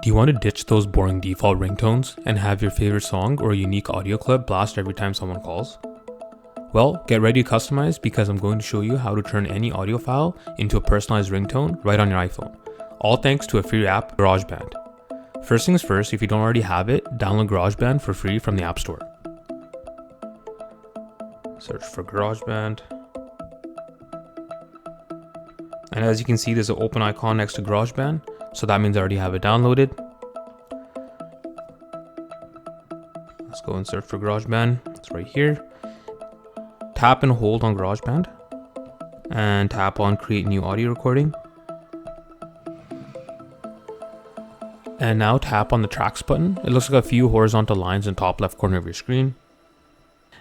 Do you want to ditch those boring default ringtones and have your favorite song or a unique audio clip blast every time someone calls? Well, get ready to customize because I'm going to show you how to turn any audio file into a personalized ringtone right on your iPhone. All thanks to a free app, GarageBand. First things first, if you don't already have it, download GarageBand for free from the App Store. Search for GarageBand. And as you can see, there's an open icon next to GarageBand. So that means I already have it downloaded. Let's go and search for GarageBand. It's right here. Tap and hold on GarageBand and tap on create new audio recording. And now tap on the tracks button. It looks like a few horizontal lines in the top left corner of your screen.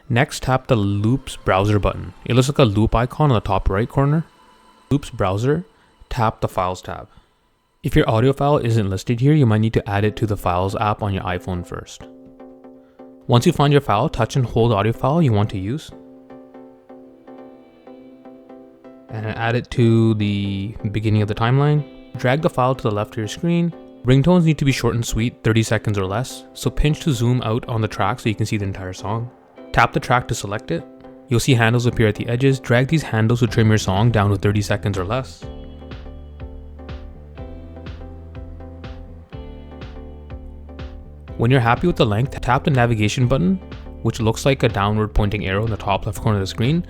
Next, tap the Loops browser button. It looks like a loop icon on the top right corner. Loops browser, tap the Files tab. If your audio file isn't listed here, you might need to add it to the Files app on your iPhone first. Once you find your file, touch and hold the audio file you want to use. And add it to the beginning of the timeline. Drag the file to the left of your screen. Ringtones need to be short and sweet, 30 seconds or less, so pinch to zoom out on the track so you can see the entire song. Tap the track to select it. You'll see handles appear at the edges. Drag these handles to trim your song down to 30 seconds or less. When you're happy with the length, tap the navigation button, which looks like a downward pointing arrow in the top left corner of the screen.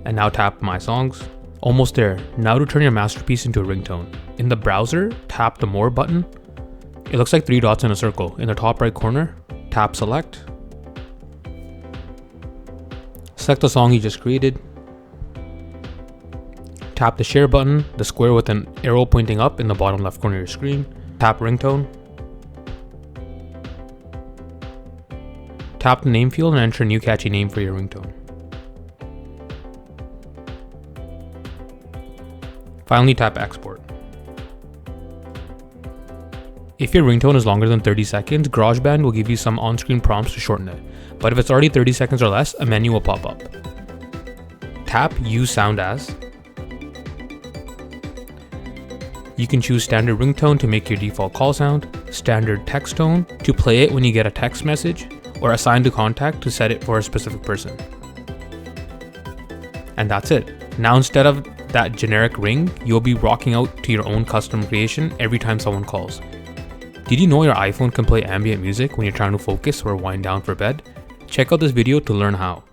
And now tap My Songs. Almost there. Now to turn your masterpiece into a ringtone. In the browser, tap the More button. It looks like 3 dots in a circle. In the top right corner, tap Select. Select the song you just created. Tap the Share button, the square with an arrow pointing up in the bottom left corner of your screen. Tap Ringtone. Tap the name field and enter a new catchy name for your ringtone. Finally, tap Export. If your ringtone is longer than 30 seconds, GarageBand will give you some on-screen prompts to shorten it. But if it's already 30 seconds or less, a menu will pop up. Tap Use Sound As. You can choose standard ringtone to make your default call sound, standard text tone to play it when you get a text message, or assign to contact to set it for a specific person. And that's it. Now instead of that generic ring, you'll be rocking out to your own custom creation every time someone calls. Did you know your iPhone can play ambient music when you're trying to focus or wind down for bed? Check out this video to learn how.